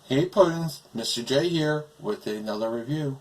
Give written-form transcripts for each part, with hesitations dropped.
Hey Puddins, Mr. J here with another review.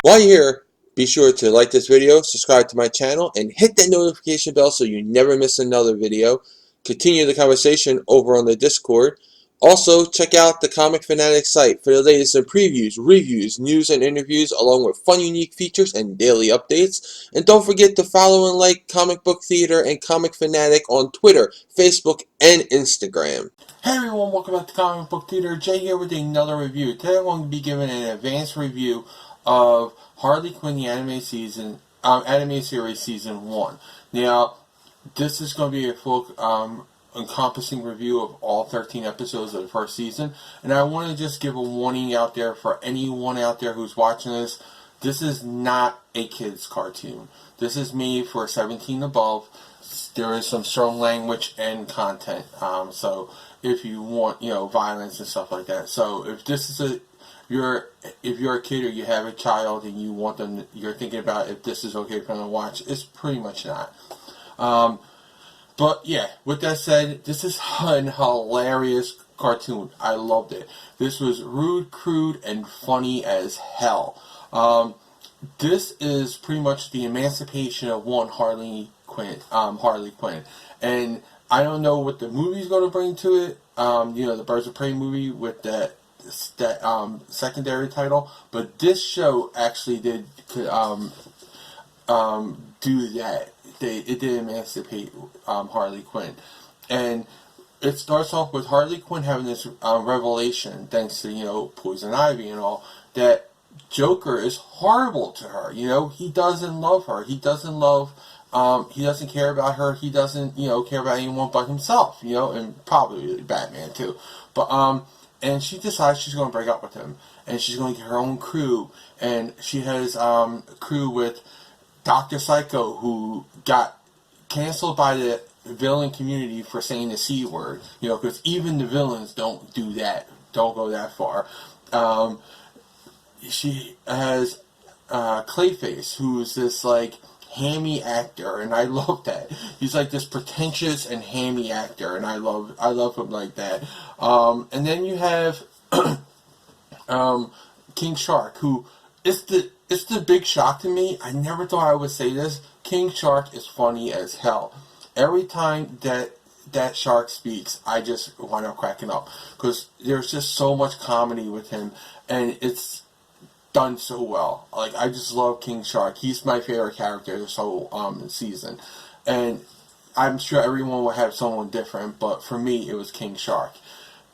While you're here, be sure to like this video, subscribe to my channel, and hit that notification bell so you never miss another video. Continue the conversation over on the Discord. Also, check out the Comic Phanatic site for the latest in previews, reviews, news, and interviews, along with fun, unique features and daily updates. And don't forget to follow and like Comic Book Theater and Comic Phanatic on Twitter, Facebook, and Instagram. Hey everyone, welcome back to Comic Book Theater. Jay here with another review. Today I'm going to be giving an advanced review of Harley Quinn, the anime series season 1. Now, this is going to be a full encompassing review of all 13 episodes of the first season, and I want to just give a warning out there for anyone out there who's watching this. This is not a kid's cartoon. This is made for 17 above. There is some strong language and content, so if you want, violence and stuff like that. So if this is if you're a kid or you have a child and you want them, you're thinking about if this is okay for them to watch, it's pretty much not. But yeah, with that said, this is an hilarious cartoon. I loved it. This was rude, crude, and funny as hell. This is pretty much the emancipation of one Harley Quinn. And I don't know what the movie's going to bring to it. The Birds of Prey movie with that secondary title, but this show actually did do that. It did emancipate Harley Quinn, and it starts off with Harley Quinn having this revelation, thanks to Poison Ivy and all, that Joker is horrible to her. He doesn't love her. He doesn't love. He doesn't care about her. He doesn't care about anyone but himself. And probably Batman too. But and she decides she's going to break up with him, and she's going to get her own crew, and she has a crew with Dr. Psycho, who got canceled by the villain community for saying the C word, because even the villains don't do that, don't go that far. She has Clayface, who's this, hammy actor, and I love that. He's like this pretentious and hammy actor, and I love him like that. And then you have King Shark, who it's the big shock to me. I never thought I would say this. King Shark is funny as hell. Every time that shark speaks, I just wind up cracking up, because there's just so much comedy with him, and it's done so well. I just love King Shark. He's my favorite character this whole season, and I'm sure everyone will have someone different, but for me it was King Shark.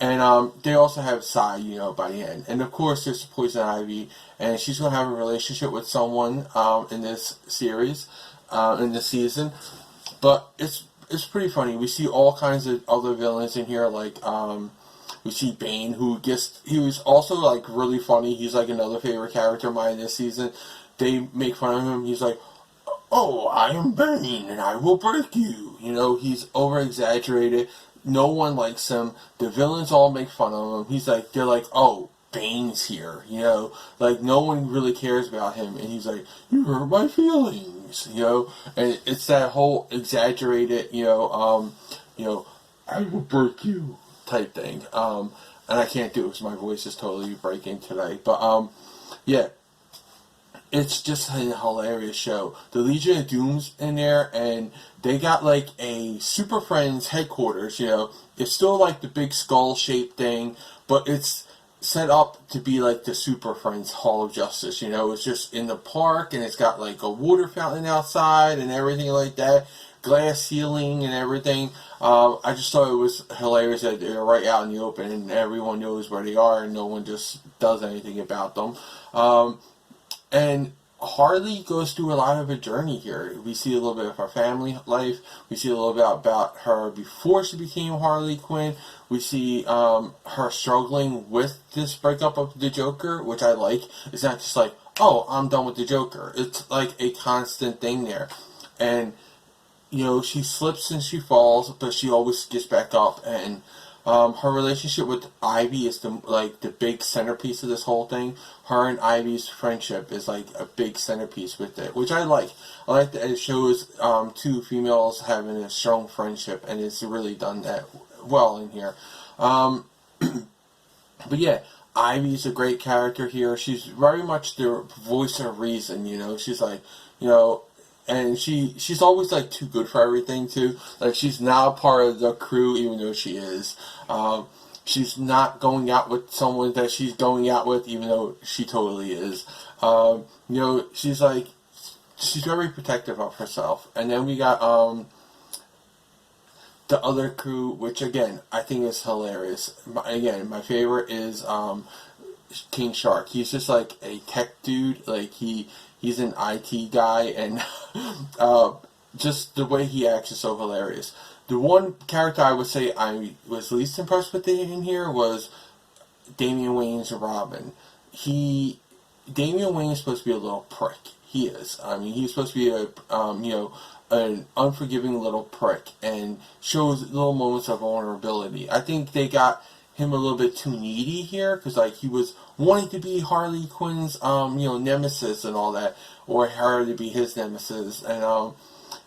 And they also have Sai, by the end. And of course there's Poison Ivy, and she's going to have a relationship with someone in this series, in this season. But it's pretty funny. We see all kinds of other villains in here, we see Bane, he was also really funny. He's another favorite character of mine this season. They make fun of him. He's like, "Oh, I am Bane, and I will break you." He's over exaggerated. No one likes him. The villains all make fun of him. They're like, "Oh, Bane's here." No one really cares about him. And he's like, "You hurt my feelings." And it's that whole exaggerated, "I will break you" type thing. And I can't do it because my voice is totally breaking today. But, yeah. It's just a hilarious show. The Legion of Doom's in there, and they got a Super Friends headquarters, It's still the big skull-shaped thing, but it's set up to be the Super Friends Hall of Justice, It's just in the park, and it's got a water fountain outside and everything like that. Glass ceiling and everything. I just thought it was hilarious that they're right out in the open and everyone knows where they are and no one just does anything about them. And Harley goes through a lot of a journey here. We see a little bit of her family life. We see a little bit about her before she became Harley Quinn. We see her struggling with this breakup of the Joker, which I like. It's not just "Oh, I'm done with the Joker." It's a constant thing there. And she slips and she falls, but she always gets back up. And Her relationship with Ivy is the big centerpiece of this whole thing. Her and Ivy's friendship is like a big centerpiece with it, which I like. I like that it shows two females having a strong friendship, and it's really done that well in here. But yeah, Ivy's a great character here. She's very much the voice of reason, you know. She's like, you know, and she's always like too good for everything too. Like she's not part of the crew, even though she is. She's not going out with someone that she's going out with, even though she totally is. You know, she's very protective of herself. And then we got the other crew, which again I think is hilarious. My favorite is King Shark. He's just like a tech dude. Like he's an IT guy, and just the way he acts is so hilarious. The one character I would say I was least impressed with in here was Damian Wayne's Robin. Damian Wayne is supposed to be a little prick. He is. I mean, he's supposed to be an unforgiving little prick, and shows little moments of vulnerability. I think they got him a little bit too needy here, because like he was wanting to be Harley Quinn's nemesis and all that, or her to be his nemesis, and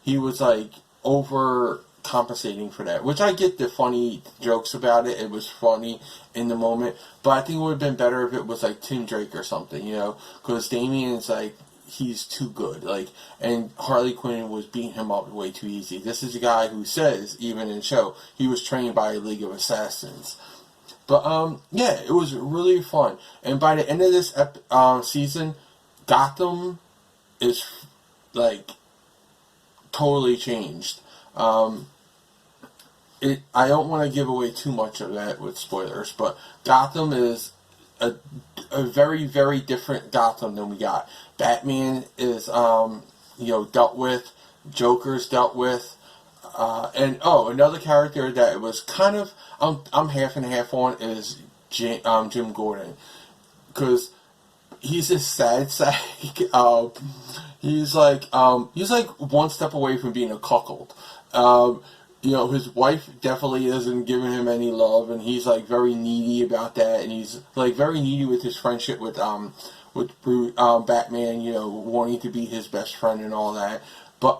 he was like overcompensating for that, which I get the funny jokes about it. It was funny in the moment, but I think it would have been better if it was like Tim Drake or something, because Damien's like, he's too good, and Harley Quinn was beating him up way too easy. This is a guy who says, even in show, he was trained by a League of Assassins. But, yeah, it was really fun. And by the end of this season, Gotham is, totally changed. I don't want to give away too much of that with spoilers, but Gotham is a very, very different Gotham than we got. Batman is, dealt with. Joker's dealt with. And another character that was kind of I'm half and half on is Jim Gordon, because he's a sad sack. He's like one step away from being a cuckold. His wife definitely isn't giving him any love, and he's like very needy about that, and he's like very needy with his friendship with Batman, wanting to be his best friend and all that. But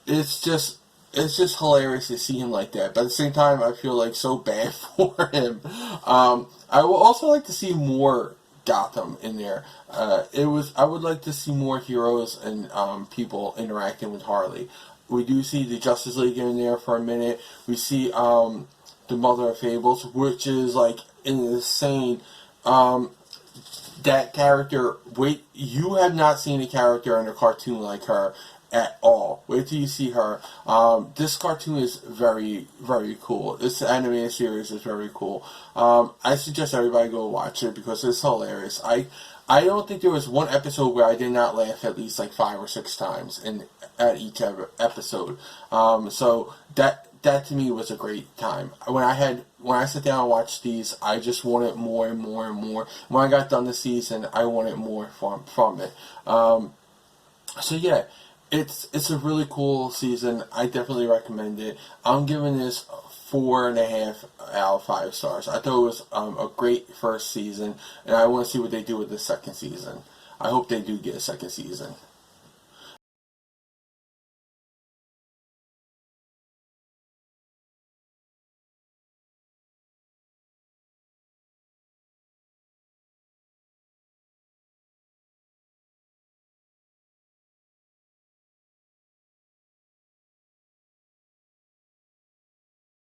it's just hilarious to see him like that. But at the same time, I feel like so bad for him. I would also like to see more Gotham in there. I would like to see more heroes and people interacting with Harley. We do see the Justice League in there for a minute. We see the Mother of Fables, which is like insane. That character, you have not seen a character in a cartoon like her at all. Wait till you see her. This cartoon is very, very cool. This animated series is very cool. I suggest everybody go watch it because it's hilarious. I don't think there was one episode where I did not laugh at least like 5 or 6 times at each episode. So that to me was a great time. When I sit down and watch these, I just wanted more and more and more. When I got done the season, I wanted more from it. So yeah, it's a really cool season. I definitely recommend it. I'm giving this 4.5 out of 5 stars. I thought it was a great first season, and I want to see what they do with the second season. I hope they do get a second season.